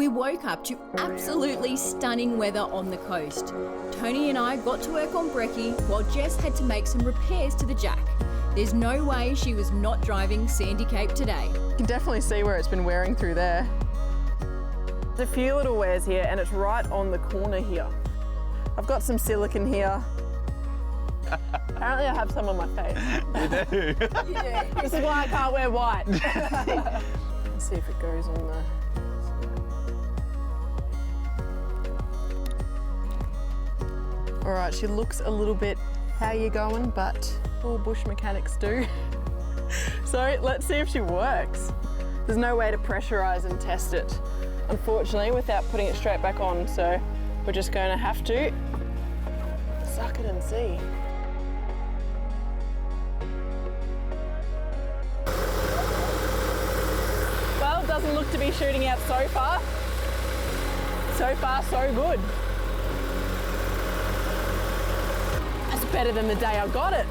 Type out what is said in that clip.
We woke up to absolutely stunning weather on the coast. Tony and I got to work on Brekkie while Jess had to make some repairs to the Jack. There's no way she was not driving Sandy Cape today. You can definitely see where it's been wearing through there. There's a few little wears here and it's right on the corner here. I've got some silicone here. Apparently I have some on my face. You do? You do. This is why I can't wear white. Let's see if it goes on the... All right, she looks a little bit how you going, but all bush mechanics do. So let's see if she works. There's no way to pressurize and test it, unfortunately, without putting it straight back on. So we're just going to have to suck it and see. Well, it doesn't look to be shooting out so far. So far, so good. That's better than the day I got it.